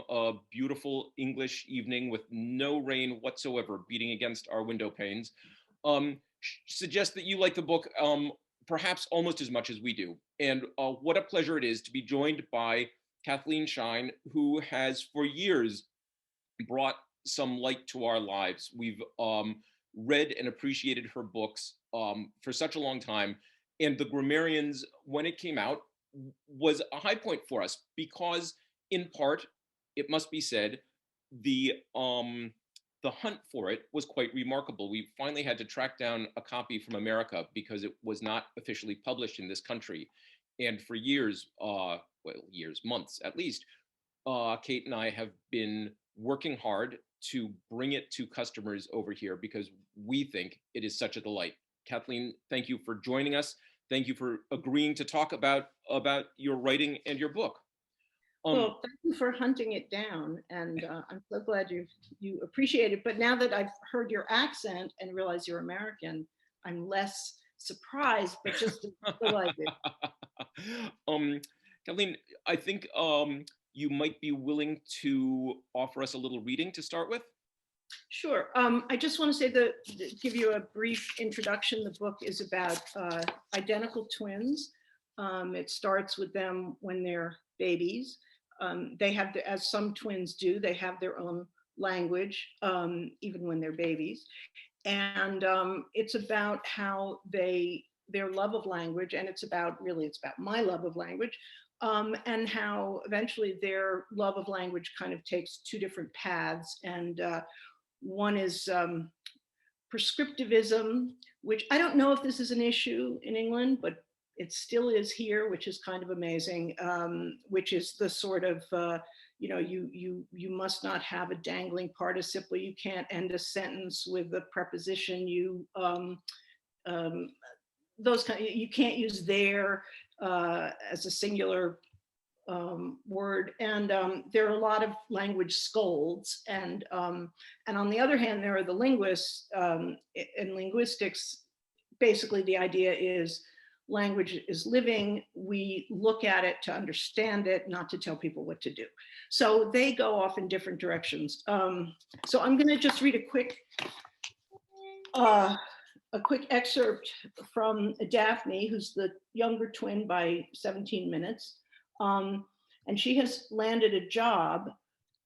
a beautiful English evening with no rain whatsoever beating against our window panes, suggests that you like the book perhaps almost as much as we do. And what a pleasure it is to be joined by Cathleen Schine, who has for years brought some light to our lives. We've read and appreciated her books for such a long time. And the Grammarians, when it came out, was a high point for us because, in part, it must be said, the hunt for it was quite remarkable. We finally had to track down a copy from America because it was not officially published in this country. And for years, well, years, months at least, Kate and I have been working hard to bring it to customers over here because we think it is such a delight. Kathleen, thank you for joining us. Thank you for agreeing to talk about your writing and your book. Well, thank you for hunting it down, and I'm so glad you appreciate it. But now that I've heard your accent and realize you're American, I'm less surprised, but just delighted. Kathleen, I think you might be willing to offer us a little reading to start with. Sure. I just want to say give you a brief introduction. The book is about identical twins. It starts with them when they're babies. They have, as some twins do, they have their own language, even when they're babies. And it's about how their love of language, and it's about my love of language, and how eventually their love of language kind of takes two different paths. And one is prescriptivism, which I don't know if this is an issue in England, but it still is here, which is kind of amazing, which is the sort of, you must not have a dangling participle. You can't end a sentence with a preposition. You can't use there as a singular word. And there are a lot of language scolds. And on the other hand, there are the linguists. In linguistics, basically the idea is language is living. We look at it to understand it, not to tell people what to do. So they go off in different directions. So I'm going to just read a quick excerpt from Daphne, who's the younger twin by 17 minutes. And she has landed a job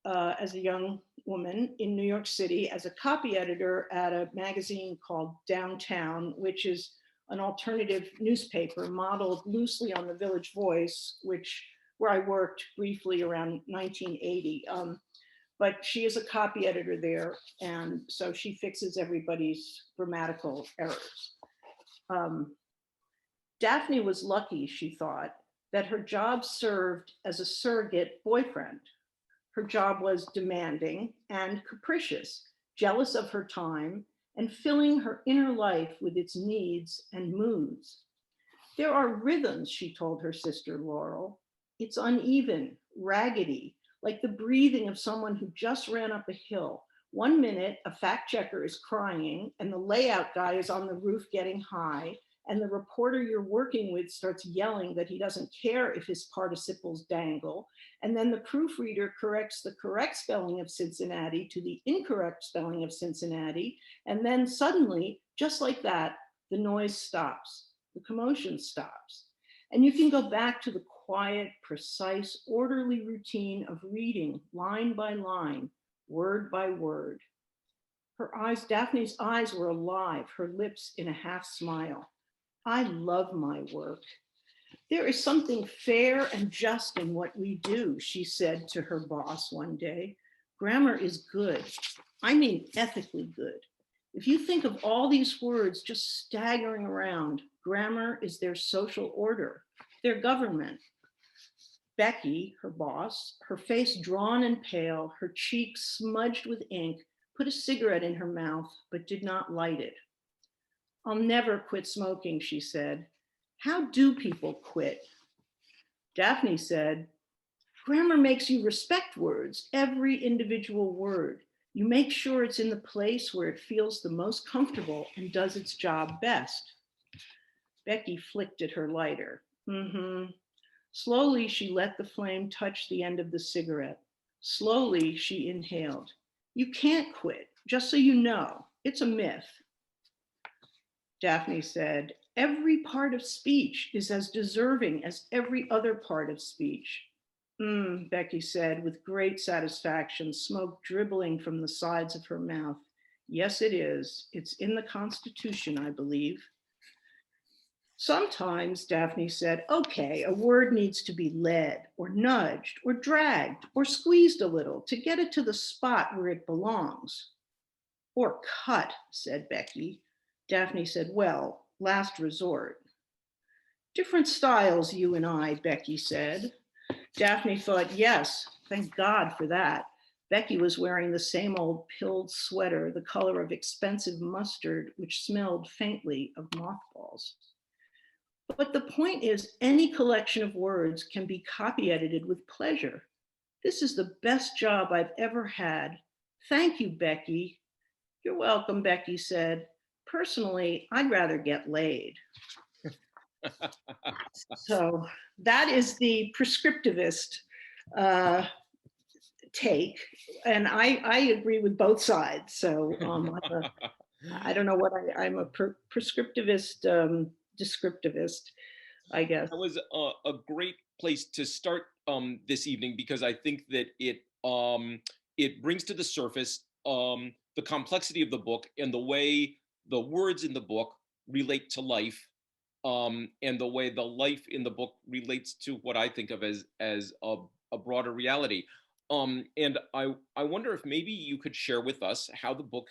as a young woman in New York City as a copy editor at a magazine called Downtown, which is an alternative newspaper modeled loosely on the Village Voice, where I worked briefly around 1980. But she is a copy editor there, and so she fixes everybody's grammatical errors. Daphne was lucky, she thought, that her job served as a surrogate boyfriend. Her job was demanding and capricious, jealous of her time, and filling her inner life with its needs and moods. There are rhythms, she told her sister Laurel. It's uneven, raggedy, like the breathing of someone who just ran up a hill. 1 minute, a fact checker is crying, and the layout guy is on the roof getting high, and the reporter you're working with starts yelling that he doesn't care if his participles dangle, and then the proofreader corrects the correct spelling of Cincinnati to the incorrect spelling of Cincinnati, and then suddenly, just like that, the noise stops, the commotion stops. And you can go back to the quiet, precise, orderly routine of reading line by line, word by word. Daphne's eyes were alive, her lips in a half smile. I love my work. There is something fair and just in what we do, she said to her boss one day. Grammar is good. I mean, ethically good. If you think of all these words just staggering around, grammar is their social order, their government. Becky, her boss, her face drawn and pale, her cheeks smudged with ink, put a cigarette in her mouth, but did not light it. I'll never quit smoking, she said. How do people quit? Daphne said, grammar makes you respect words, every individual word. You make sure it's in the place where it feels the most comfortable and does its job best. Becky flicked at her lighter. Slowly, she let the flame touch the end of the cigarette. Slowly, she inhaled. You can't quit, just so you know. It's a myth. Daphne said, every part of speech is as deserving as every other part of speech. Becky said with great satisfaction, smoke dribbling from the sides of her mouth. Yes, it is. It's in the Constitution, I believe. Sometimes, Daphne said, okay, a word needs to be led or nudged or dragged or squeezed a little to get it to the spot where it belongs. Or cut, said Becky. Daphne said, well, last resort. Different styles, you and I, Becky said. Daphne thought, yes, thank God for that. Becky was wearing the same old pilled sweater, the color of expensive mustard, which smelled faintly of mothballs. But the point is, any collection of words can be copy edited with pleasure. This is the best job I've ever had. Thank you, Becky. You're welcome, Becky said. Personally, I'd rather get laid. So that is the prescriptivist take. And I agree with both sides. So I don't know what I'm a prescriptivist, descriptivist, I guess. That was a great place to start this evening, because I think that it brings to the surface the complexity of the book and the way the words in the book relate to life, and the way the life in the book relates to what I think of as a broader reality. And I wonder if maybe you could share with us how the book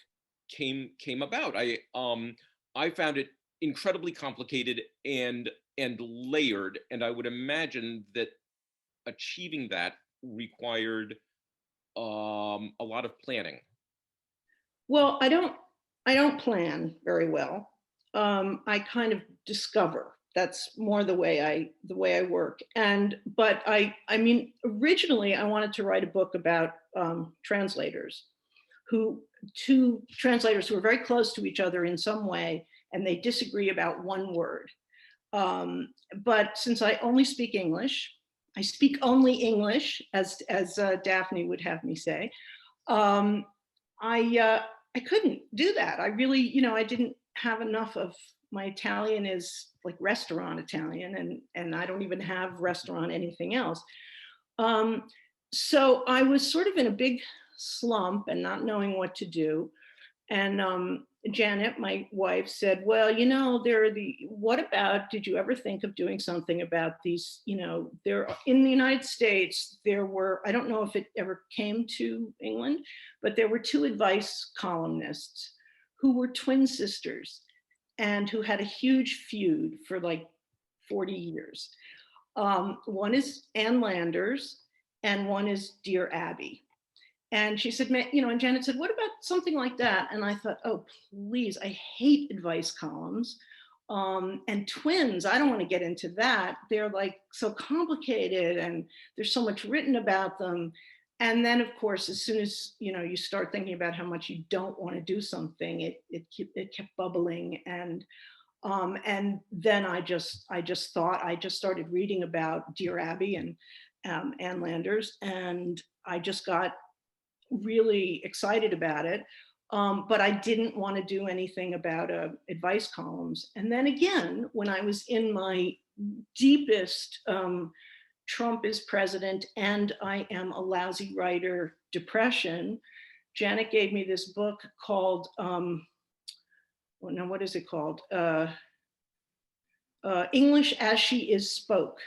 came about. I found it incredibly complicated and layered, and I would imagine that achieving that required a lot of planning. Well, I don't plan very well. I kind of discover. That's more the way I work. But I mean, originally I wanted to write a book about translators, two translators who are very close to each other in some way, and they disagree about one word. But since I only speak English, I speak only English, as Daphne would have me say. I couldn't do that. I really, I didn't have enough of my Italian is like restaurant Italian, and I don't even have restaurant anything else. So I was sort of in a big slump and not knowing what to do. And Janet, my wife, said, well, what about, did you ever think of doing something about these, there in the United States, there were, I don't know if it ever came to England, but there were two advice columnists who were twin sisters and who had a huge feud for like 40 years. One is Ann Landers and one is Dear Abby. And she said, and Janet said, what about something like that? And I thought, oh, please, I hate advice columns. And twins, I don't want to get into that. They're like so complicated and there's so much written about them. And then, of course, as soon as, you start thinking about how much you don't want to do something, it kept bubbling. And then I just started reading about Dear Abby and Ann Landers, and I just got really excited about it. But I didn't want to do anything about advice columns. And then again, when I was in my deepest Trump is president and I am a lousy writer depression, Janet gave me this book called, what is it called? English as She Is Spoke,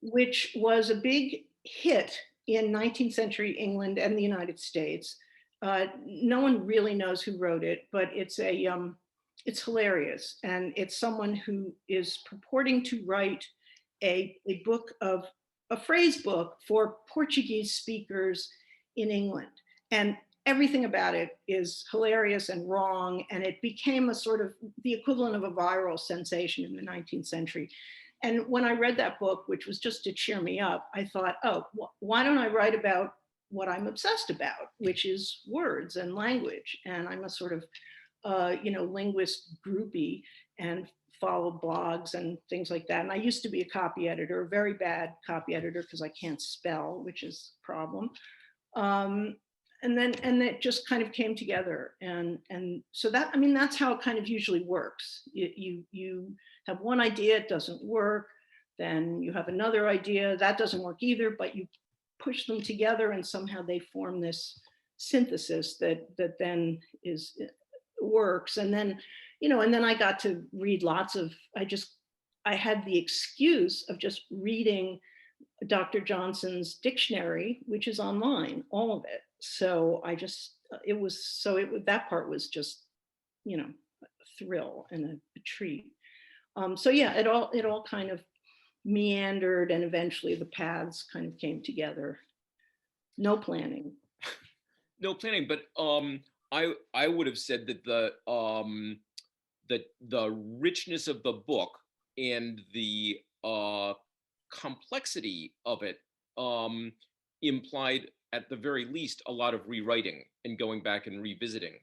which was a big hit in 19th century England and the United States. No one really knows who wrote it, but it's hilarious. And it's someone who is purporting to write a phrase book for Portuguese speakers in England. And everything about it is hilarious and wrong. And it became a sort of the equivalent of a viral sensation in the 19th century. And when I read that book, which was just to cheer me up, I thought, oh, why don't I write about what I'm obsessed about, which is words and language. And I'm a sort of, linguist groupie and follow blogs and things like that. And I used to be a copy editor, a very bad copy editor because I can't spell, which is a problem. And it just kind of came together. And so that, I mean, that's how it kind of usually works. You have one idea, it doesn't work. Then you have another idea that doesn't work either, but you push them together and somehow they form this synthesis that then works. And then, and then I got to read lots of, I had the excuse of just reading Dr. Johnson's dictionary, which is online, all of it. So that part was just, a thrill and a treat. So yeah, it all kind of meandered, and eventually the paths kind of came together. No planning. No planning, but I would have said that the richness of the book and the complexity of it implied, at the very least, a lot of rewriting and going back and revisiting.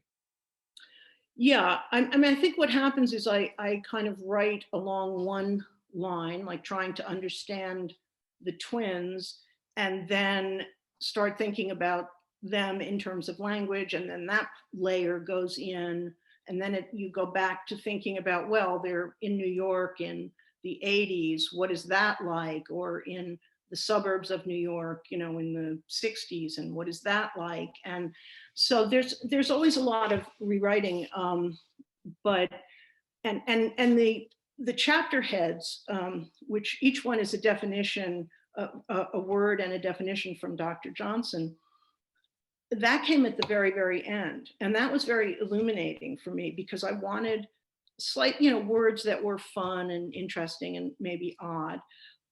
Yeah, I mean, I think what happens is I kind of write along one line, like trying to understand the twins, and then start thinking about them in terms of language, and then that layer goes in, and then you go back to thinking about, well, they're in New York in the 80s, what is that like? Or in the suburbs of New York, in the 60s, and what is that like? And so there's always a lot of rewriting, but the chapter heads, which each one is a definition, a word and a definition from Dr. Johnson, that came at the very, very end. And that was very illuminating for me because I wanted slight, words that were fun and interesting and maybe odd.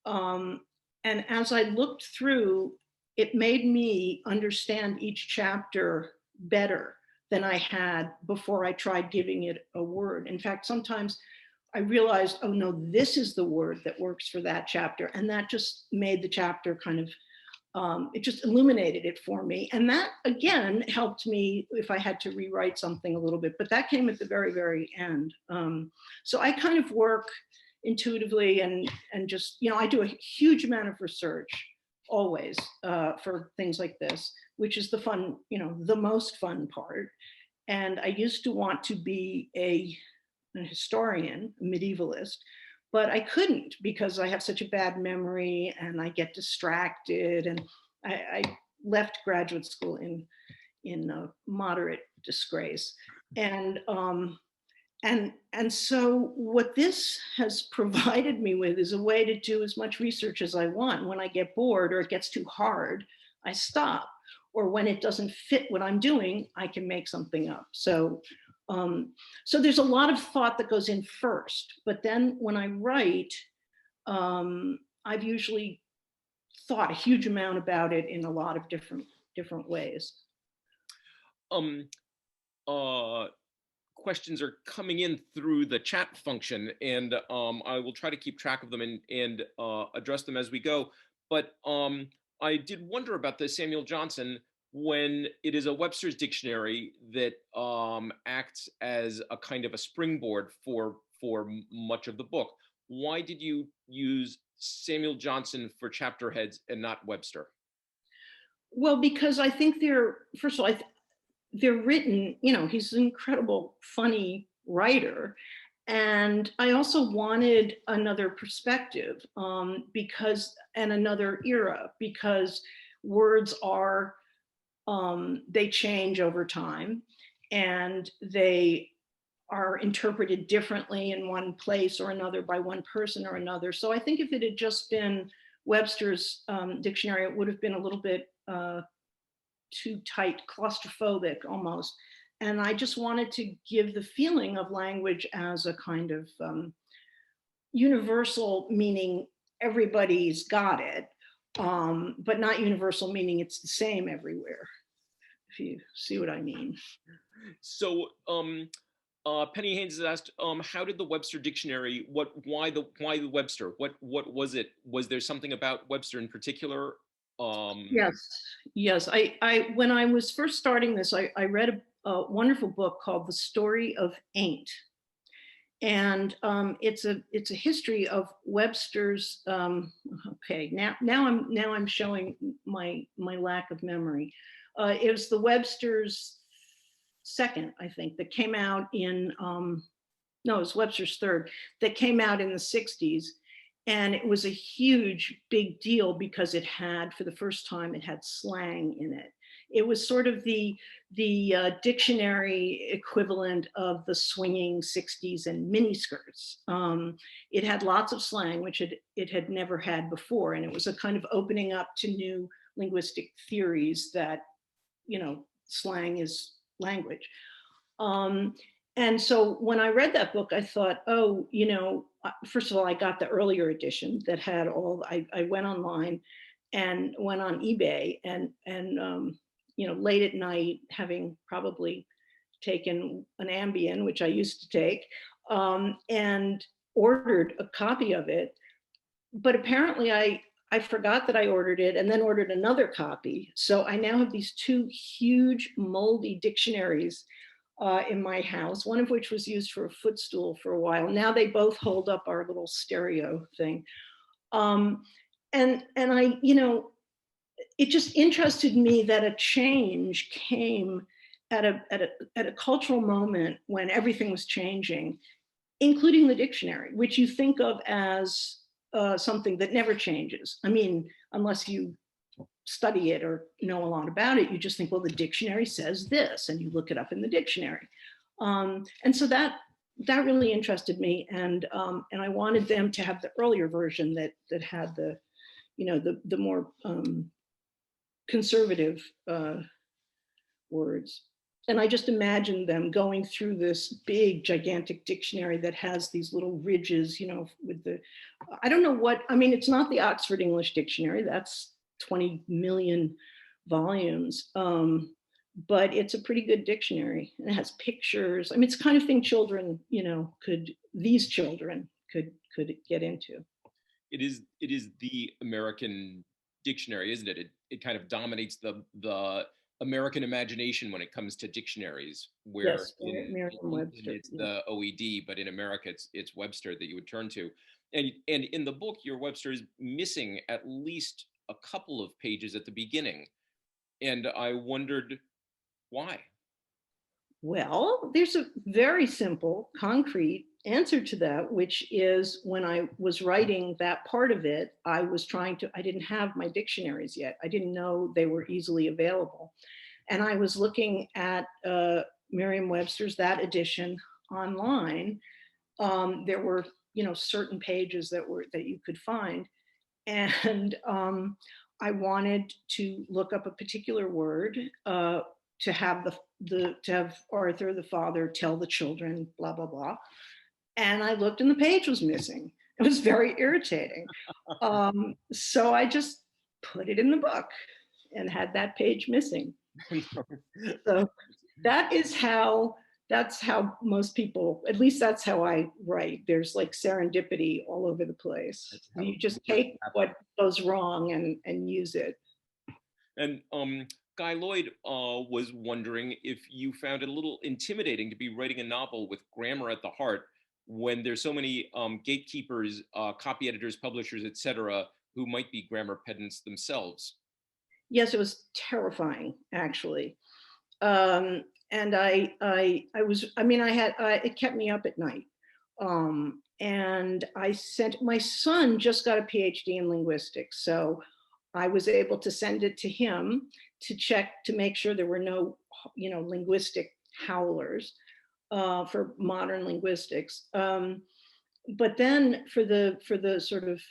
And as I looked through, it made me understand each chapter better than I had before I tried giving it a word. In fact, sometimes I realized, oh no, this is the word that works for that chapter. And that just made the chapter kind of, it just illuminated it for me. And that, again, helped me if I had to rewrite something a little bit, but that came at the very, very end. So I kind of work intuitively and just, I do a huge amount of research always for things like this, which is the fun, the most fun part. And I used to want to be an historian, a medievalist, but I couldn't because I have such a bad memory and I get distracted. And I left graduate school in moderate disgrace. And so what this has provided me with is a way to do as much research as I want. When I get bored or it gets too hard, I stop. Or when it doesn't fit what I'm doing, I can make something up. So there's a lot of thought that goes in first, but then when I write, I've usually thought a huge amount about it in a lot of different ways. Questions are coming in through the chat function, and I will try to keep track of them and address them as we go. But I did wonder about the Samuel Johnson, when it is a Webster's dictionary that acts as a kind of a springboard for much of the book. Why did you use Samuel Johnson for chapter heads and not Webster? Well, because I think first of all, they're written, he's an incredible, funny writer. And I also wanted another perspective and another era, because words are, they change over time and they are interpreted differently in one place or another by one person or another. So I think if it had just been Webster's dictionary, it would have been a little bit too tight, claustrophobic almost. And I just wanted to give the feeling of language as a kind of universal, meaning everybody's got it, but not universal, meaning it's the same everywhere, if you see what I mean. So Penny Haynes has asked, how did the Webster dictionary, why the Webster? What was it? Was there something about Webster in particular? Yes. I when I was first starting this, I read a wonderful book called The Story of Ain't. And it's a history of Webster's. Okay, now I'm showing my lack of memory. It was the Webster's second, I think, that came out in no, it was Webster's third, that came out in the 60s. And it was a huge, big deal because it had, for the first time, it had slang in it. It was sort of the dictionary equivalent of the swinging 60s and miniskirts. It had lots of slang, which it had never had before. And it was a kind of opening up to new linguistic theories that, slang is language. And so when I read that book, I thought, oh, first of all, I got the earlier edition that had all, I went online and went on eBay and late at night, having probably taken an Ambien, which I used to take, and ordered a copy of it. But apparently I forgot that I ordered it and then ordered another copy. So I now have these two huge moldy dictionaries in my house, one of which was used for a footstool for a while. Now they both hold up our little stereo thing. And I, it just interested me that a change came at a cultural moment when everything was changing, including the dictionary, which you think of as something that never changes. I mean, unless you study it or know a lot about it, you just think, well, the dictionary says this, and you look it up in the dictionary. And so that really interested me, and I wanted them to have the earlier version that had the, the more conservative words. And I just imagined them going through this big, gigantic dictionary that has these little ridges, with the, I don't know what, I mean, it's not the Oxford English Dictionary, that's 20 million volumes, but it's a pretty good dictionary. And it has pictures. I mean, it's the kind of thing children, these children could get into. It is the American dictionary, isn't it? It kind of dominates the American imagination when it comes to dictionaries, where yes, Merriam-Webster, it's the OED, but in America it's Webster that you would turn to. And in the book, your Webster is missing at least a couple of pages at the beginning. And I wondered why. Well, there's a very simple, concrete answer to that, which is when I was writing that part of it, I didn't have my dictionaries yet. I didn't know they were easily available. And I was looking at Merriam-Webster's, that edition, online. There were, certain pages that you could find. And I wanted to look up a particular word to have to have Arthur, the father, tell the children, blah, blah, blah. And I looked and the page was missing. It was very irritating. So I just put it in the book and had that page missing. So that's how most people, at least that's how I write. There's like serendipity all over the place. You just take what goes wrong and use it. And Guy Lloyd was wondering if you found it a little intimidating to be writing a novel with grammar at the heart when there's so many gatekeepers, copy editors, publishers, etc., who might be grammar pedants themselves. Yes, it was terrifying, actually. And it kept me up at night. And my son just got a PhD in linguistics. So I was able to send it to him to check, to make sure there were no, linguistic howlers for modern linguistics. But then for the sort of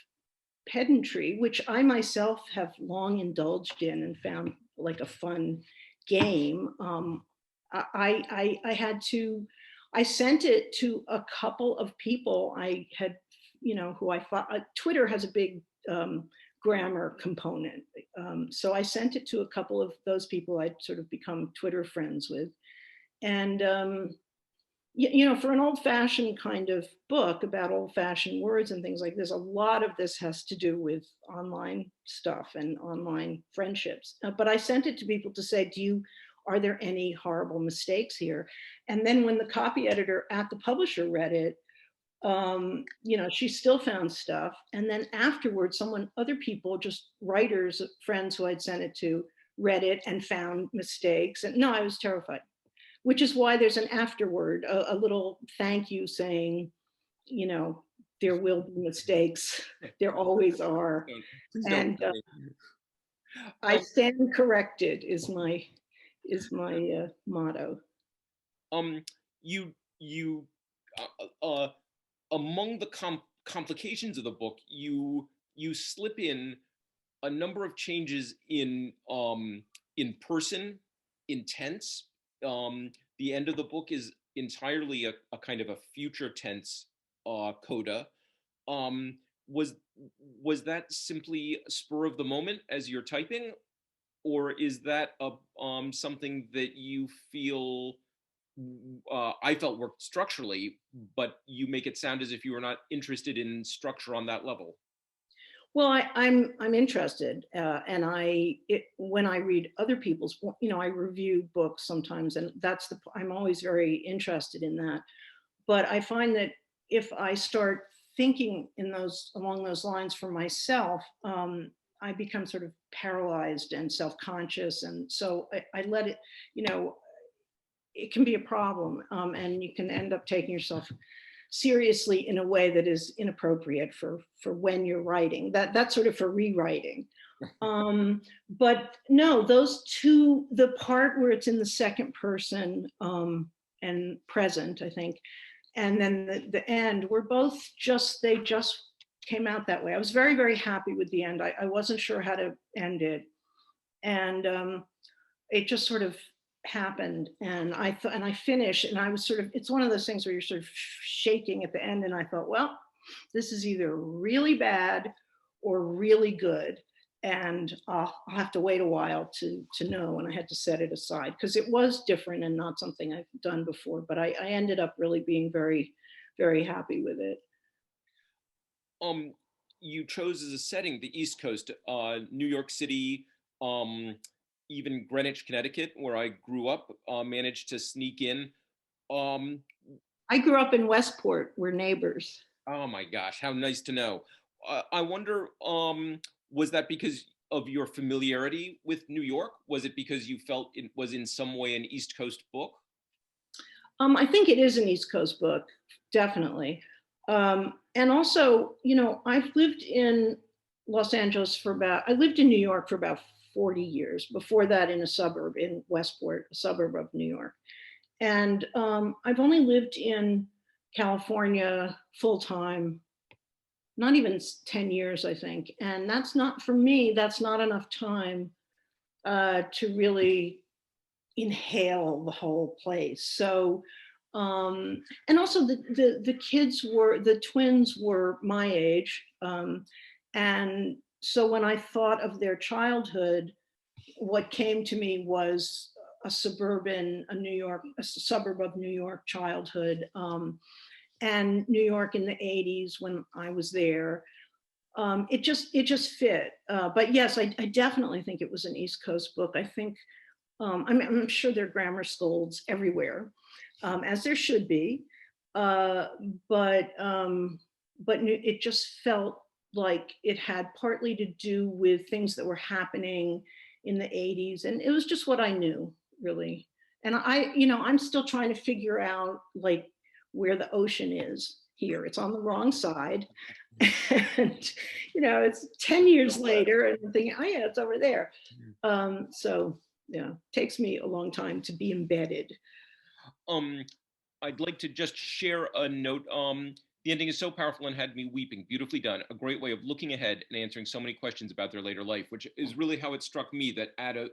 pedantry, which I myself have long indulged in and found like a fun game, I sent it to a couple of people I had, who I thought, Twitter has a big grammar component. So I sent it to a couple of those people I'd sort of become Twitter friends with. And, for an old-fashioned kind of book about old-fashioned words and things like this, a lot of this has to do with online stuff and online friendships. But I sent it to people to say, are there any horrible mistakes here? And then when the copy editor at the publisher read it, You know, she still found stuff. And then afterwards, other people, just writers, friends who I'd sent it to, read it and found mistakes. And no, I was terrified, which is why there's an afterword, a little thank you saying, you know, there will be mistakes. There always are. Please don't. And I stand corrected is my motto. You uh, among the complications of the book, you slip in a number of changes in person, in tense. The end of the book is entirely a kind of a future tense coda. Um, was was that simply spur of the moment as you're typing, or is that something that you feel I felt worked structurally, but you make it sound as if you were not interested in structure on that level? Well, I'm interested, and when I read other people's, you know, I review books sometimes, and I'm always very interested in that. But I find that if I start thinking along those lines for myself, I become sort of paralyzed and self-conscious, and so I let it, you know, it can be a problem, and you can end up taking yourself seriously in a way that is inappropriate for when you're writing. That's sort of for rewriting. But no, those two, the part where it's in the second person and present, I think, and then the end, were both they just came out that way. I was very, very happy with the end. I wasn't sure how to end it. And it just sort of happened, and I thought, and I finished, and I was sort of, it's one of those things where you're sort of shaking at the end, and I thought, well, this is either really bad or really good, and I'll have to wait a while to know, and I had to set it aside because it was different and not something I've done before, but I ended up really being very, very happy with it. Um, you chose as a setting the East Coast, New York City, um, even Greenwich, Connecticut, where I grew up, managed to sneak in. Um, I grew up in Westport. We're neighbors. oh my gosh, how nice to know. I wonder, was that because of your familiarity with New York? Was it because you felt it was in some way an East Coast book? I think it is an East Coast book, definitely. And also, you know, I've lived in I lived in New York for about 40 years. Before that, in a suburb in Westport, a suburb of New York. And I've only lived in California full time, not even 10 years, I think. And that's not, for me, that's not enough time to really inhale the whole place. So, and also the twins were my age. And so when I thought of their childhood, what came to me was a suburb of New York childhood, and New York in the 80s when I was there. It just fit. But yes, I definitely think it was an East Coast book. I think I'm sure there are grammar schools everywhere, as there should be. Uh, but it just felt like it had partly to do with things that were happening in the 80s. And it was just what I knew, really. And I'm still trying to figure out like where the ocean is here. It's on the wrong side. And, it's 10 years later and I'm thinking, oh yeah, it's over there. So yeah, it takes me a long time to be embedded. Um, I'd like to just share a note. The ending is so powerful and had me weeping. Beautifully done. A great way of looking ahead and answering so many questions about their later life, which is really how it struck me. That add a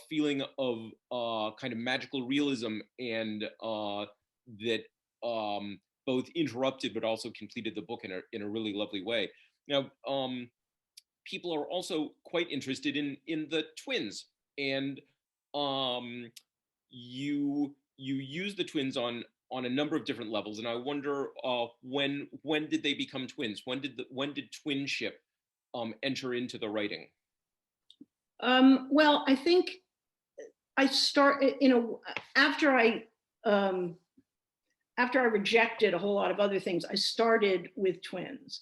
feeling of kind of magical realism, and that both interrupted but also completed the book in a really lovely way. Now, people are also quite interested in the twins, and you use the twins on a number of different levels, and I wonder when did they become twins? When did twinship enter into the writing? Well, I think I start, after I after I rejected a whole lot of other things, I started with twins.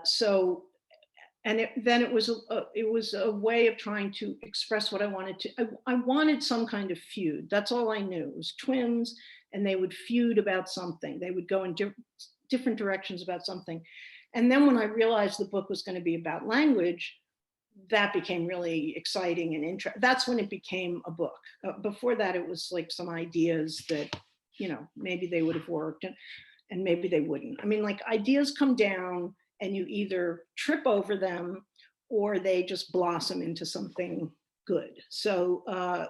So, and then it was a way of trying to express what I wanted to. I wanted some kind of feud. That's all I knew. It was twins, and they would feud about something. They would go in different directions about something. And then when I realized the book was going to be about language, that became really exciting and interesting. That's when it became a book. Before that, it was like some ideas that, maybe they would have worked and maybe they wouldn't. I mean, like ideas come down and you either trip over them or they just blossom into something good. So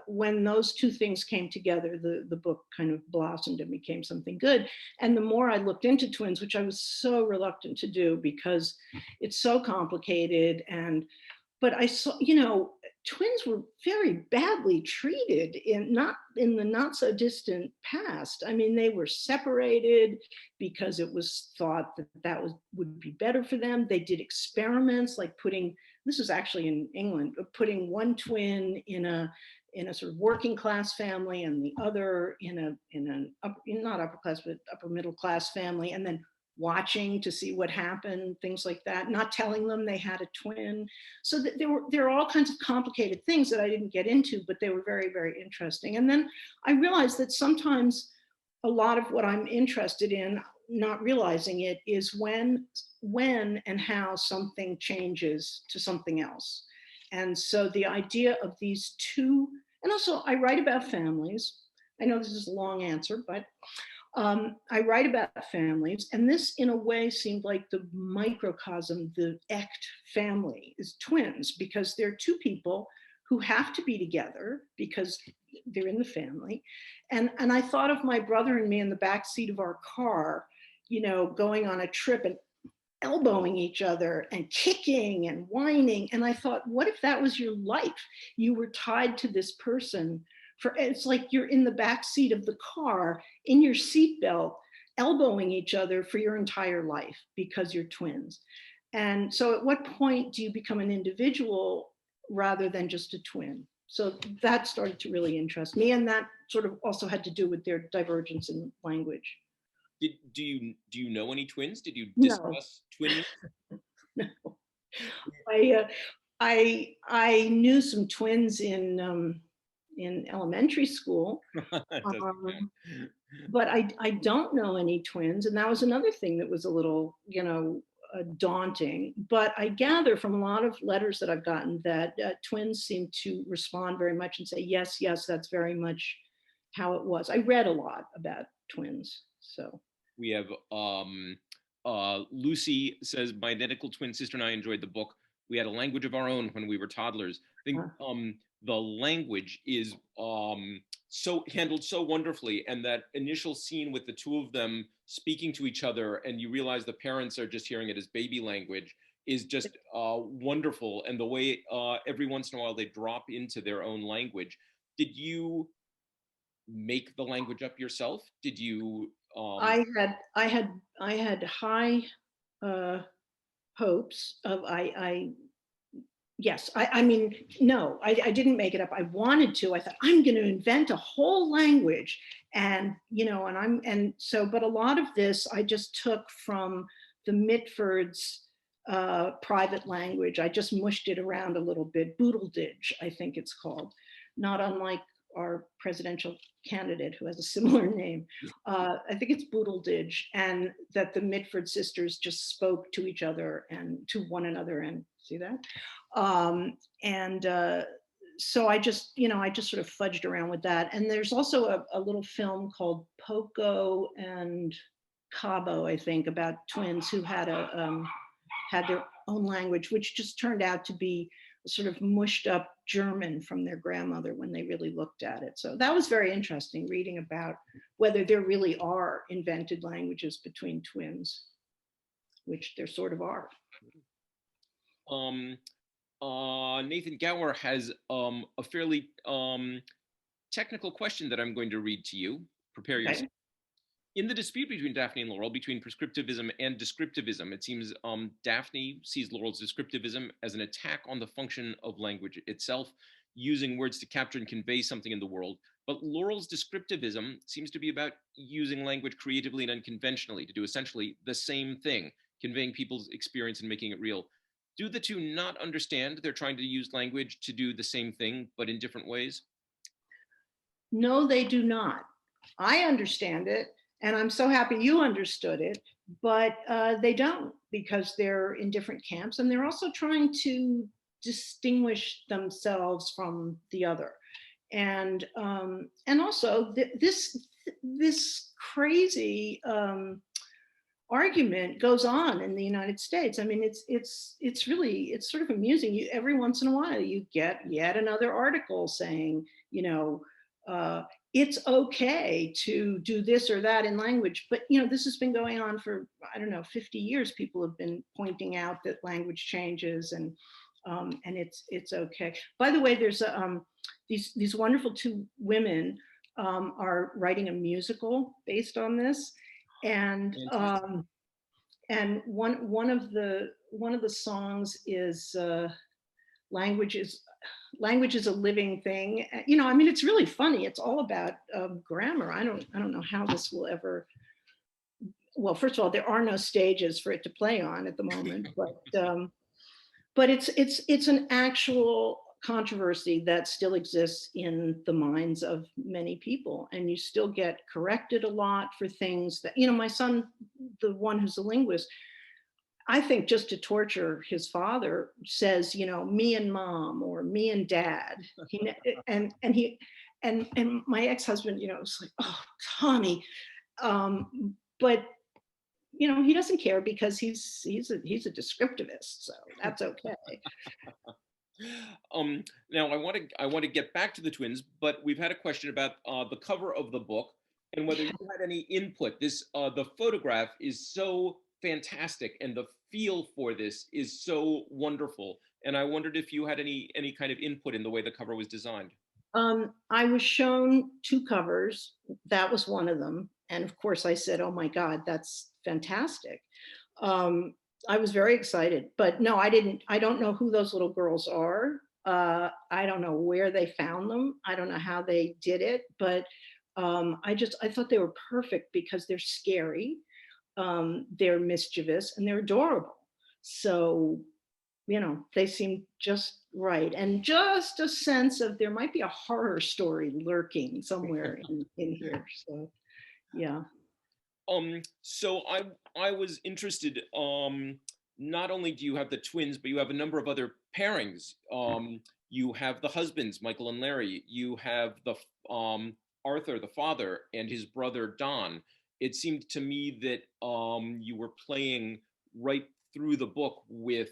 when those two things came together, the book kind of blossomed and became something good. And the more I looked into twins, which I was so reluctant to do because it's so complicated, but I saw, twins were very badly treated in the not so distant past. I mean, they were separated because it was thought that would be better for them. They did experiments like this was actually in England, putting one twin in a sort of working class family and the other in not upper class, but upper middle class family, and then watching to see what happened, things like that, not telling them they had a twin. So there were all kinds of complicated things that I didn't get into, but they were very, very interesting. And then I realized that sometimes a lot of what I'm interested in, not realizing it, is when and how something changes to something else. And so the idea of these two, and also I write about families. I know this is a long answer, but I write about families, and this in a way seemed like the microcosm, the echt family is twins, because they're two people who have to be together because they're in the family. And I thought of my brother and me in the back seat of our car, going on a trip and elbowing each other and kicking and whining. And I thought, what if that was your life? You were tied to this person. It's like you're in the back seat of the car in your seatbelt, elbowing each other for your entire life because you're twins. And so at what point do you become an individual rather than just a twin? So that started to really interest me. And that sort of also had to do with their divergence in language. Do you know any twins? Did you No. discuss twins? No. I knew some twins in elementary school, but I don't know any twins, and that was another thing that was a little daunting. But I gather from a lot of letters that I've gotten that twins seem to respond very much and say yes, that's very much how it was. I read a lot about twins, so. We have Lucy says, my identical twin sister and I enjoyed the book. We had a language of our own when we were toddlers. I think the language is so handled so wonderfully, and that initial scene with the two of them speaking to each other, and you realize the parents are just hearing it as baby language, is just wonderful. And the way every once in a while they drop into their own language. Did you make the language up yourself? Did you? I had high hopes of yes. I mean, no, I didn't make it up. I wanted to. I thought I'm going to invent a whole language, and but a lot of this I just took from the Mitford's private language. I just mushed it around a little bit. Boodledidge, I think it's called, not unlike our presidential candidate who has a similar name. I think it's Boodledidge, and that the Mitford sisters just spoke to each other and to one another, and see that? So I just sort of fudged around with that. And there's also a little film called Poco and Cabo, I think, about twins who had their own language, which just turned out to be sort of mushed up German from their grandmother when they really looked at it. So that was very interesting, reading about whether there really are invented languages between twins, which there sort of are. Nathan Gower has a fairly technical question that I'm going to read to you. Prepare yourself. Okay. In the dispute between Daphne and Laurel, between prescriptivism and descriptivism, it seems Daphne sees Laurel's descriptivism as an attack on the function of language itself, using words to capture and convey something in the world. But Laurel's descriptivism seems to be about using language creatively and unconventionally to do essentially the same thing, conveying people's experience and making it real. Do the two not understand they're trying to use language to do the same thing, but in different ways? No, they do not. I understand it, and I'm so happy you understood it, but they don't, because they're in different camps, and they're also trying to distinguish themselves from the other. And also this crazy argument goes on in the United States. I mean, it's really, it's sort of amusing. Every once in a while you get yet another article saying, it's okay to do this or that in language. But this has been going on for, I don't know, 50 years. People have been pointing out that language changes, and it's okay. By the way, there's these wonderful two women are writing a musical based on this, and one of the songs is language is language is a living thing. I mean, it's really funny. It's all about grammar. I don't know how this will ever. Well, first of all, there are no stages for it to play on at the moment, but it's an actual controversy that still exists in the minds of many people, and you still get corrected a lot for things that, my son, the one who's a linguist, I think just to torture his father, says, me and mom, or me and dad. And my ex-husband, was like, oh, Tommy. But he doesn't care, because he's a descriptivist, so that's okay. Now I want to get back to the twins, but we've had a question about the cover of the book and whether you had any input. This the photograph is so fantastic, and the feel for this is so wonderful. And I wondered if you had any kind of input in the way the cover was designed. I was shown two covers. That was one of them, and of course I said, "Oh my God, that's fantastic." I was very excited, but no, I didn't. I don't know who those little girls are. I don't know where they found them. I don't know how they did it, but I thought they were perfect because they're scary, they're mischievous, and they're adorable. So they seem just right, and just a sense of there might be a horror story lurking somewhere in here. So yeah. So I was interested. Not only do you have the twins, but you have a number of other pairings. You have the husbands, Michael and Larry. You have the Arthur, the father, and his brother Don. It seemed to me that you were playing right through the book with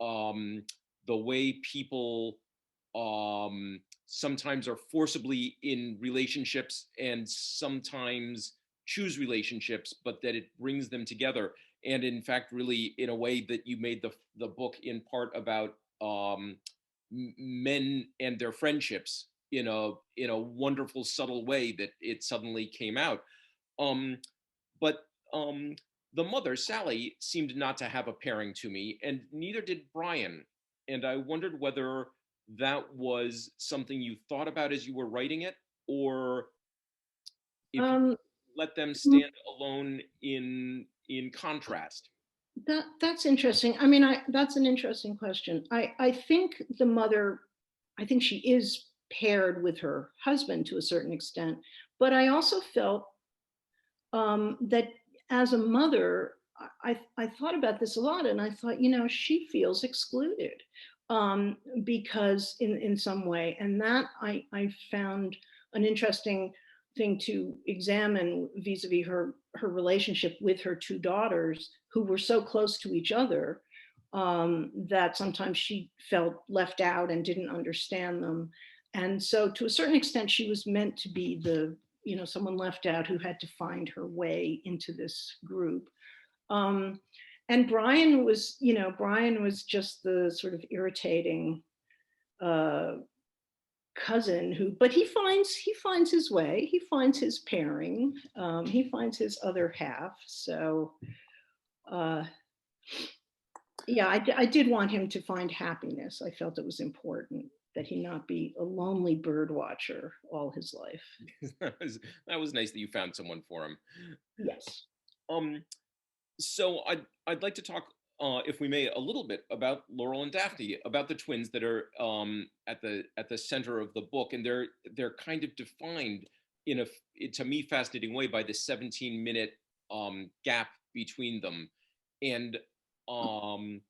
the way people sometimes are forcibly in relationships and sometimes choose relationships, but that it brings them together. And in fact, really, in a way that you made the book in part about men and their friendships in a wonderful, subtle way that it suddenly came out. Um, but the mother, Sally, seemed not to have a pairing to me, and neither did Brian. And I wondered whether that was something you thought about as you were writing it, or if you Um, let them stand alone in contrast. that's interesting. I mean, that's an interesting question. I think the mother, I think she is paired with her husband to a certain extent, but I also felt that as a mother, I thought about this a lot, and I thought, she feels excluded, because in some way, and that I found an interesting thing to examine vis-a-vis her relationship with her two daughters, who were so close to each other, that sometimes she felt left out and didn't understand them. And so to a certain extent, she was meant to be someone left out who had to find her way into this group. And Brian was just the sort of irritating cousin but he finds his way, he finds his pairing, he finds his other half. So uh, yeah, I did want him to find happiness. I felt it was important. that he not be a lonely bird watcher all his life. That was nice that you found someone for him. Yes. Um, so I'd like to talk, if we may, a little bit about Laurel and Daphne, about the twins that are at the center of the book, and they're kind of defined in to me, fascinating way by the 17-minute gap between them, and um,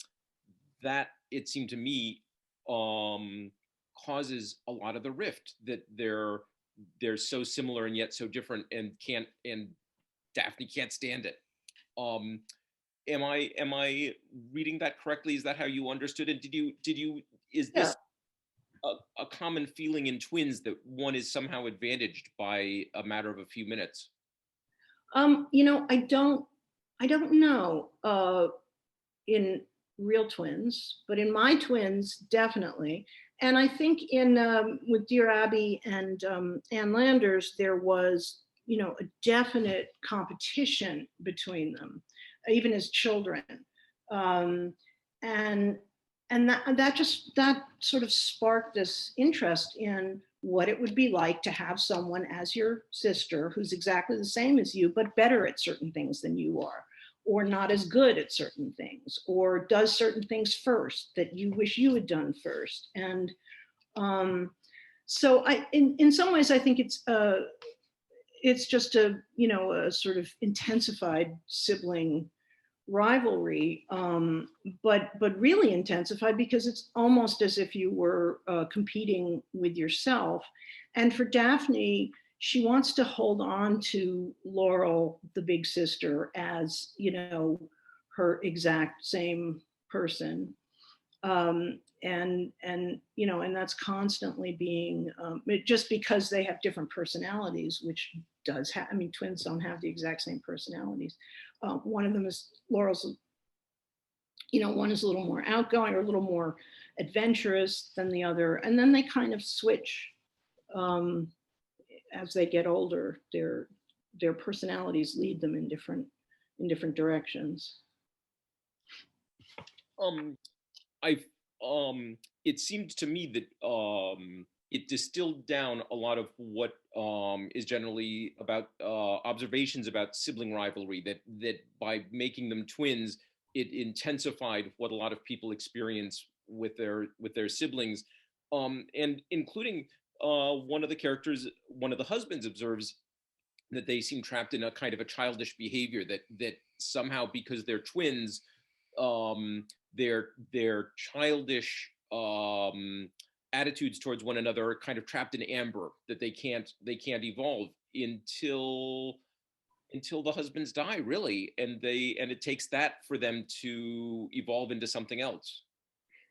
that, it seemed to me, causes a lot of the rift, that they're so similar and yet so different, and Daphne can't stand it. Um, am I reading that correctly? Is that how you understood it? Did you is Yeah. this a common feeling in twins, that one is somehow advantaged by a matter of a few minutes? I don't know in real twins, but in my twins, definitely. And I think in with Dear Abby and Ann Landers, there was, a definite competition between them, even as children. Um, and that sort of sparked this interest in what it would be like to have someone as your sister who's exactly the same as you, but better at certain things than you are, or not as good at certain things, or does certain things first that you wish you had done first. And so in some ways, I think it's just a sort of intensified sibling rivalry, but really intensified because it's almost as if you were competing with yourself. And for Daphne, she wants to hold on to Laurel, the big sister, as her exact same person, and that's constantly being just because they have different personalities, which does have. I mean, twins don't have the exact same personalities. One of them is Laurel's. One is a little more outgoing or a little more adventurous than the other, and then they kind of switch um, as they get older. Their personalities lead them in different directions. Um, I It seemed to me that it distilled down a lot of what is generally about observations about sibling rivalry. That by making them twins, it intensified what a lot of people experience with their siblings, and including one of the characters, one of the husbands, observes that they seem trapped in a kind of a childish behavior, that somehow, because they're twins, their childish attitudes towards one another are kind of trapped in amber, that they can't evolve until the husbands die, really, and it takes that for them to evolve into something else.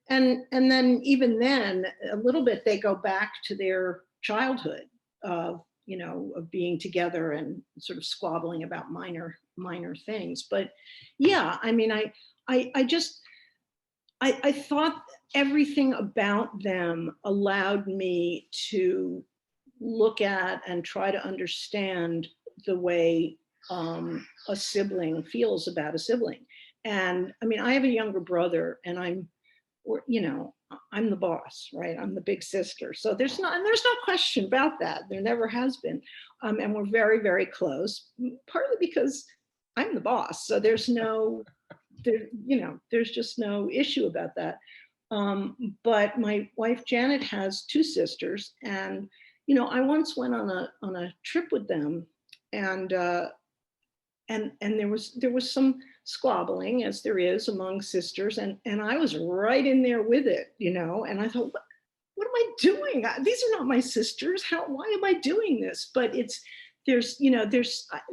And then even then, a little bit, they go back to their childhood of of being together and sort of squabbling about minor things. But yeah, I mean, I just I thought everything about them allowed me to look at and try to understand the way a sibling feels about a sibling. And I mean, I have a younger brother, and I'm the boss, right? I'm the big sister. So there's no question about that. There never has been. And we're very, very close, partly because I'm the boss. So there's just no issue about that. But my wife Janet has two sisters, and I once went on a trip with them, and there was some squabbling, as there is among sisters, and I was right in there with it, and I thought, what am I doing? These are not my sisters. Why am I doing this? But there's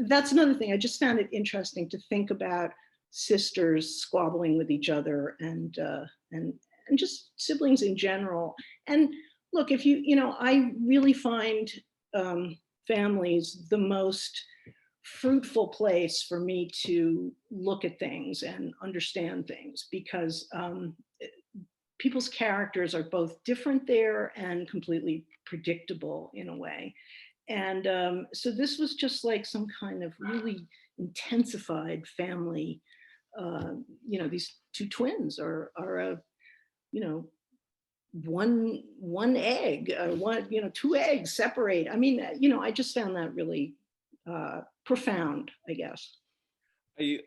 that's another thing. I just found it interesting to think about sisters squabbling with each other, and just siblings in general. And look, if I really find families the most fruitful place for me to look at things and understand things, because people's characters are both different there and completely predictable in a way. And so this was just like some kind of really intensified family. These two twins are a, you know, one egg, one, two eggs separate. I mean, I just found that really profound, I guess. I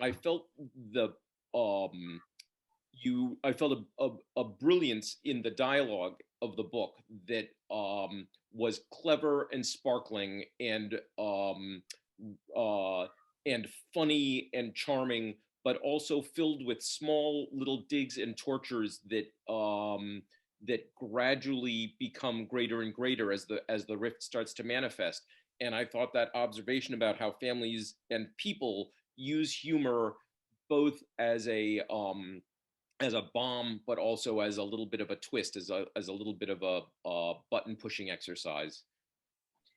I felt the um I felt a brilliance in the dialogue of the book that was clever and sparkling uh, and funny and charming, but also filled with small little digs and tortures that gradually become greater and greater as the rift starts to manifest. And I thought that observation about how families and people use humor both as a bomb, but also as a little bit of a twist, as a little bit of a button pushing exercise,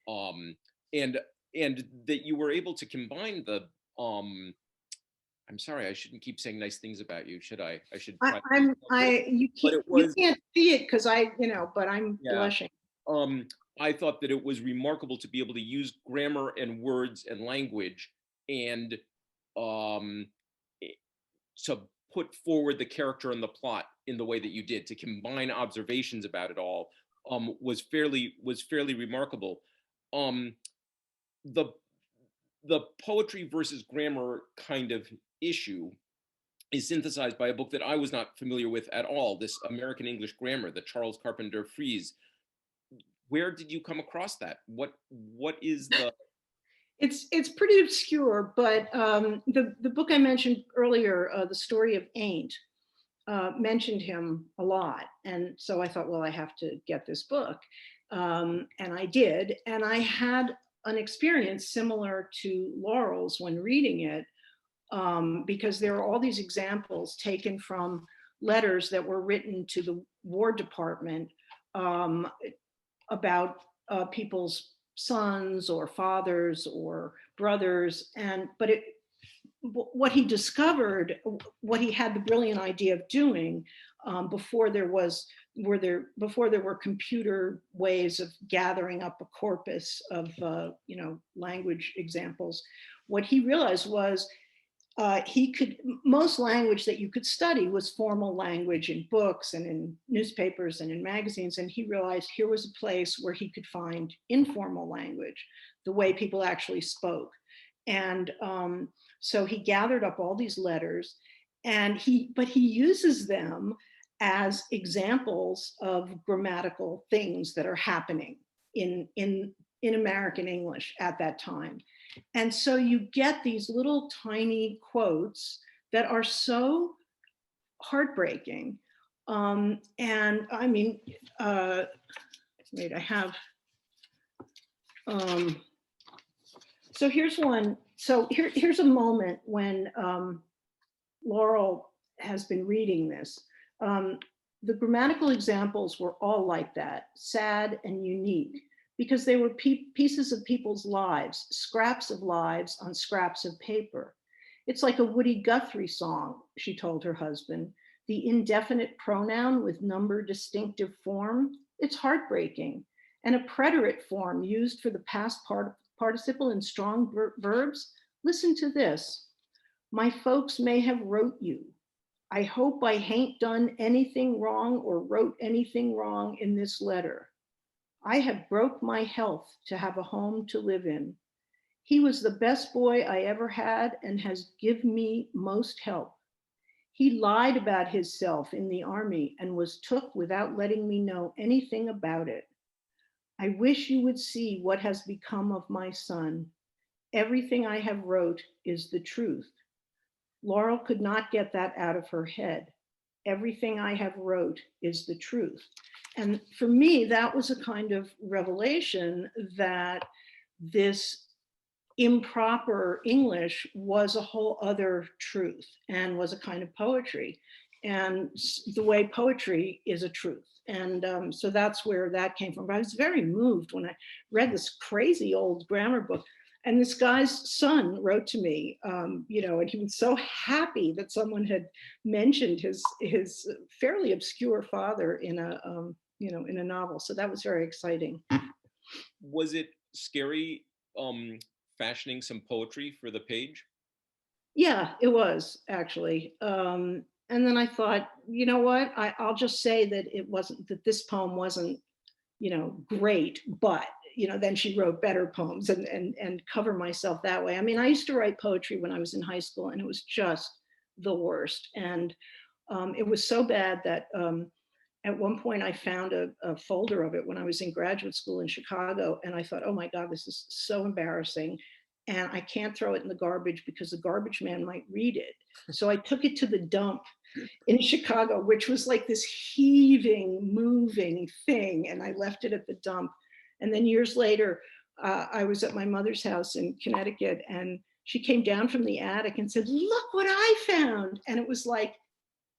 um, and and that you were able to combine the. I'm sorry, I shouldn't keep saying nice things about you, should I? I should try. But it You was, can't see it because but I'm yeah. blushing. Um, I thought that it was remarkable to be able to use grammar and words and language and um, to put forward the character and the plot in the way that you did, to combine observations about it all, was fairly remarkable. Um, the the poetry versus grammar kind of issue is synthesized by a book that I was not familiar with at all, this American English Grammar, the Charles Carpenter Fries. Where did you come across that? What is the It's pretty obscure, but the book I mentioned earlier, The Story of Ain't, mentioned him a lot. And so I thought, well, I have to get this book. And I did. And I had an experience similar to Laurel's when reading it, because there are all these examples taken from letters that were written to the War Department, um, about people's sons or fathers or brothers. And but it what he discovered, what he had the brilliant idea of doing, before there were computer ways of gathering up a corpus of language examples. What he realized was, most language that you could study was formal language in books and in newspapers and in magazines. And he realized here was a place where he could find informal language, the way people actually spoke. And so he gathered up all these letters, but he uses them as examples of grammatical things that are happening in American English at that time. And so you get these little tiny quotes that are so heartbreaking. And I mean, wait, I have, so here's one. So here's a moment when Laurel has been reading this. The grammatical examples were all like that, sad and unique, because they were pieces of people's lives, scraps of lives on scraps of paper. It's like a Woody Guthrie song, she told her husband. The indefinite pronoun with number distinctive form, it's heartbreaking. And a preterite form used for the past participle in strong verbs. Listen to this. My folks may have wrote you. I hope I hain't done anything wrong or wrote anything wrong in this letter. I have broke my health to have a home to live in. He was the best boy I ever had and has give me most help. He lied about himself in the army and was took without letting me know anything about it. I wish you would see what has become of my son. Everything I have wrote is the truth. Laurel could not get that out of her head. Everything I have wrote is the truth. And for me, that was a kind of revelation that this improper English was a whole other truth and was a kind of poetry. And the way poetry is a truth. And so that's where that came from. But I was very moved when I read this crazy old grammar book. And this guy's son wrote to me, and he was so happy that someone had mentioned his fairly obscure father in a novel. So that was very exciting. Was it scary fashioning some poetry for the page? Yeah, it was actually. and then I thought, you know what, I'll just say that that this poem wasn't, great, but, then she wrote better poems, and cover myself that way. I mean, I used to write poetry when I was in high school, and it was just the worst. And it was so bad that at one point I found a folder of it when I was in graduate school in Chicago, and I thought, oh my God, this is so embarrassing. And I can't throw it in the garbage because the garbage man might read it. So I took it to the dump in Chicago, which was like this heaving, moving thing. And I left it at the dump. And then years later, I was at my mother's house in Connecticut, and she came down from the attic and said, look what I found. And it was like,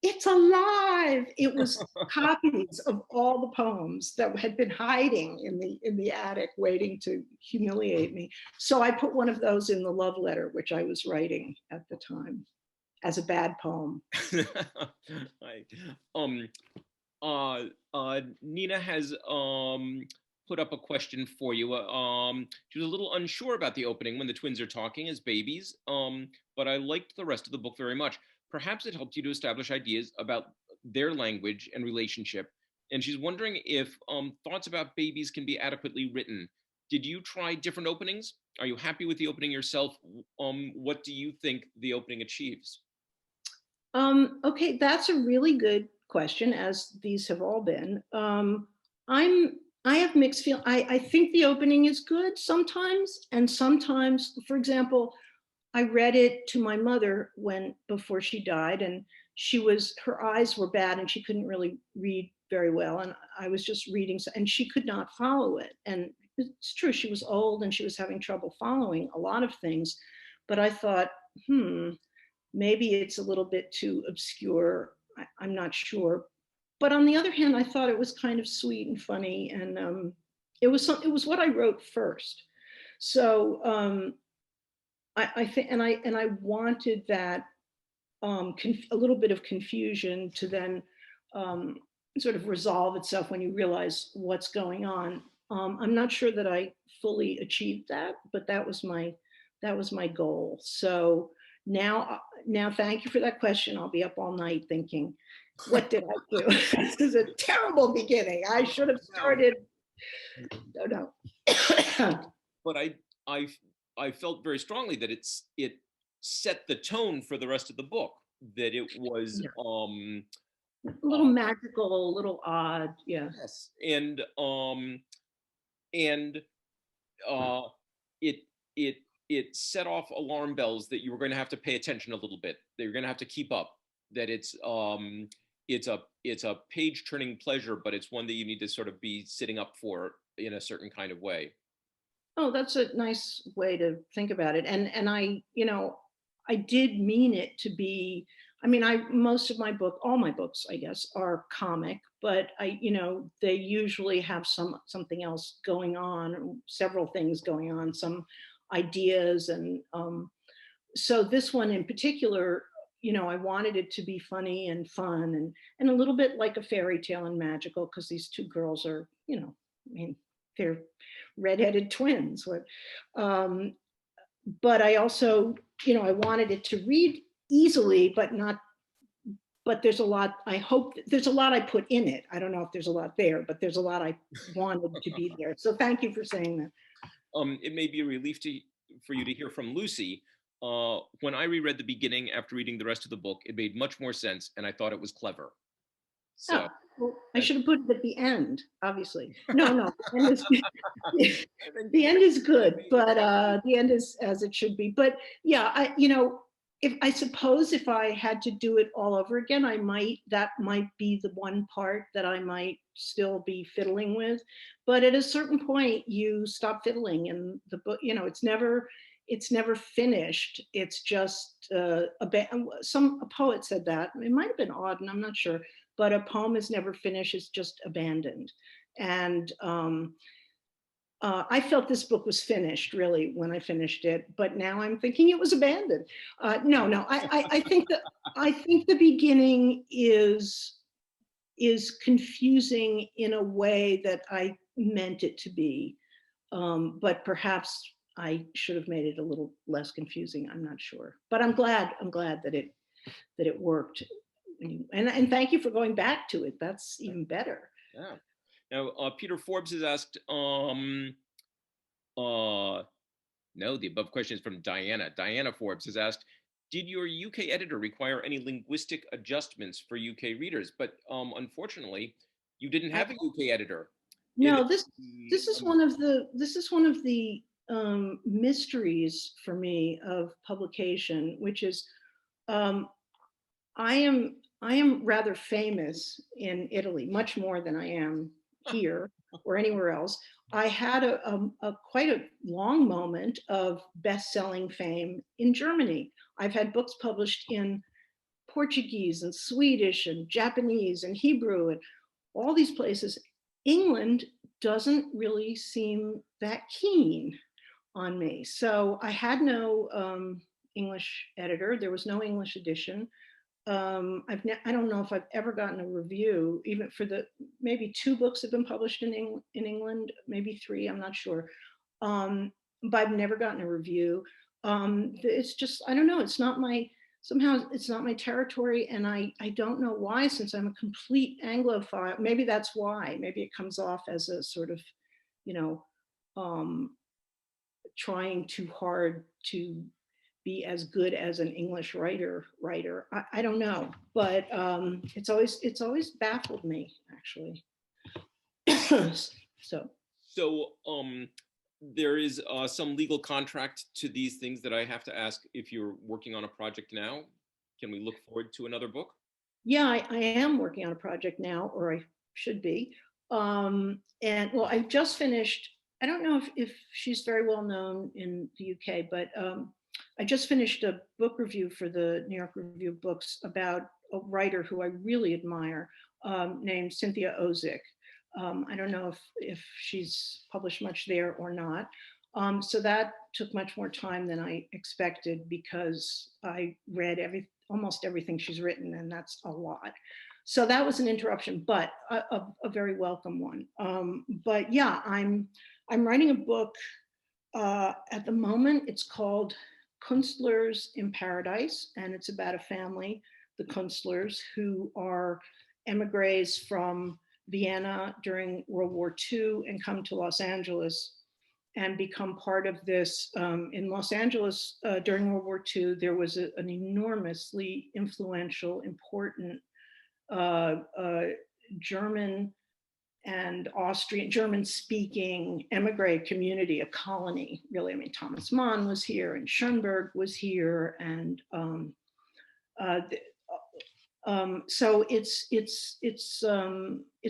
it's alive. It was copies of all the poems that had been hiding in the attic, waiting to humiliate me. So I put one of those in the love letter, which I was writing at the time, as a bad poem. Nina has put up a question for you. She was a little unsure about the opening when the twins are talking as babies, but I liked the rest of the book very much. Perhaps it helped you to establish ideas about their language and relationship. And she's wondering if thoughts about babies can be adequately written. Did you try different openings? Are you happy with the opening yourself? What do you think the opening achieves? Okay, that's a really good question, as these have all been. I have mixed feel. I think the opening is good sometimes, and sometimes, for example, I read it to my mother before she died, and her eyes were bad and she couldn't really read very well. And I was just reading, and she could not follow it. And it's true, she was old and she was having trouble following a lot of things. But I thought, maybe it's a little bit too obscure. I'm not sure. But on the other hand, I thought it was kind of sweet and funny. And it was what I wrote first. So I think, and I wanted that a little bit of confusion to then sort of resolve itself when you realize what's going on. I'm not sure that I fully achieved that, but that was my goal. So now, thank you for that question. I'll be up all night thinking, what did I do? This is a terrible beginning. I should have started. No. But I felt very strongly that it set the tone for the rest of the book. That it was a little magical, a little odd, yeah. Yes, and it set off alarm bells that you were going to have to pay attention a little bit. That you're going to have to keep up. That it's a page turning pleasure, but it's one that you need to sort of be sitting up for in a certain kind of way. Oh, that's a nice way to think about it. And I, I did mean it to be, I mean, most of all my books, I guess, are comic, but they usually have something else going on, several things going on, some ideas. And so this one in particular, I wanted it to be funny and fun and a little bit like a fairy tale and magical, because these two girls are, I mean, they're redheaded twins. But I also, I wanted it to read easily, but there's a lot, I hope there's a lot I put in it. I don't know if there's a lot there, but there's a lot I wanted to be there. So thank you for saying that. It may be a relief for you to hear from Lucy. When I reread the beginning after reading the rest of the book, it made much more sense, and I thought it was clever. So well, I should have put it at the end, obviously. No, the end is good, but the end is as it should be. But yeah, I suppose if I had to do it all over again, that might be the one part that I might still be fiddling with. But at a certain point, you stop fiddling, and the book, it's never finished. It's just a poet said that. It might have been Auden, I'm not sure, but a poem is never finished. It's just abandoned. And I felt this book was finished really when I finished it, but now I'm thinking it was abandoned. No, I think the beginning is confusing in a way that I meant it to be, but perhaps I should have made it a little less confusing. I'm not sure, but I'm glad that it worked and thank you for going back to it. That's even better. Yeah. Now, Peter Forbes has asked, no, the above question is from Diana. Diana Forbes has asked, did your UK editor require any linguistic adjustments for UK readers? But unfortunately, you didn't have a UK editor. No, this is one of the mysteries for me of publication, which is I am rather famous in Italy, much more than I am here or anywhere else. I had a quite a long moment of best-selling fame in Germany. I've had books published in Portuguese and Swedish and Japanese and Hebrew and all these places. England doesn't really seem that keen on me. So I had no English editor. There was no English edition. I don't know if I've ever gotten a review, even for maybe 2 books have been published in England, maybe 3, I'm not sure. But I've never gotten a review. It's just, I don't know, somehow it's not my territory, and I don't know why, since I'm a complete Anglophile. Maybe that's why. Maybe it comes off as a sort of, trying too hard to be as good as an English writer. I don't know, but it's always baffled me, actually. So there is some legal contract to these things that I have to ask if you're working on a project now. Can we look forward to another book? Yeah, I am working on a project now, or I should be. And well, I just finished, I don't know if she's very well known in the UK, but I just finished a book review for the New York Review of Books about a writer who I really admire, named Cynthia Ozick. I don't know if she's published much there or not. So that took much more time than I expected, because I read almost everything she's written, and that's a lot. So that was an interruption, but a very welcome one. But yeah, I'm writing a book at the moment. It's called Künstlers in Paradise, and it's about a family, the Künstlers, who are emigres from Vienna during World War II and come to Los Angeles and become part of this. In Los Angeles during World War II, there was an enormously influential, important German and Austrian, German-speaking emigre community, a colony, really. I mean, Thomas Mann was here, and Schoenberg was here, and so it's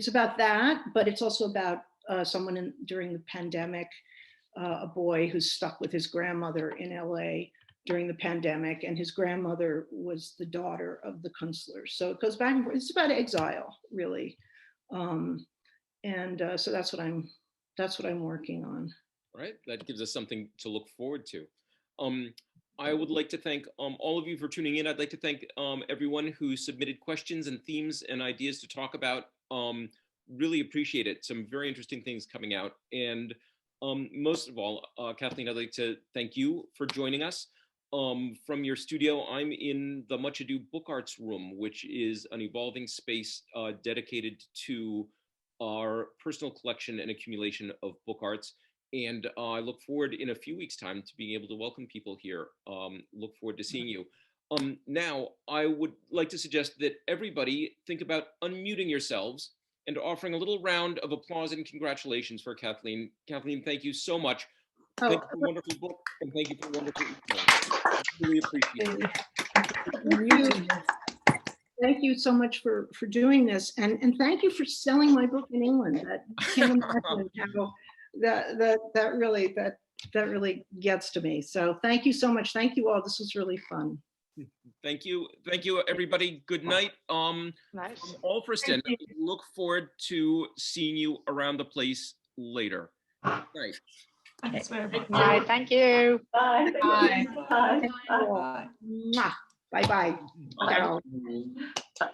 about that, but it's also about someone during the pandemic, a boy who's stuck with his grandmother in LA during the pandemic, and his grandmother was the daughter of the Künstlers. So it goes back and forth. It's about exile, really. So that's what I'm working on. All right, that gives us something to look forward to. I would like to thank all of you for tuning in. I'd like to thank everyone who submitted questions and themes and ideas to talk about. Really appreciate it. Some very interesting things coming out. And most of all, Kathleen, I'd like to thank you for joining us. From your studio, I'm in the Much Ado Book Arts Room, which is an evolving space dedicated to our personal collection and accumulation of book arts. And I look forward in a few weeks' time to being able to welcome people here. Look forward to seeing you. Now, I would like to suggest that everybody think about unmuting yourselves and offering a little round of applause and congratulations for Kathleen. Kathleen, thank you so much. Thank you for a wonderful book, and thank you for a wonderful email. I really appreciate it. Thank you so much for doing this, and thank you for selling my book in England. That can't imagine how that really gets to me. So thank you so much. Thank you all. This was really fun. Thank you, everybody. Good night. Nice. From Alfriston, look forward to seeing you around the place later. Night. Thanks very much. Bye. Thank you. Bye. Bye. Bye. Bye. Bye. Bye. Bye.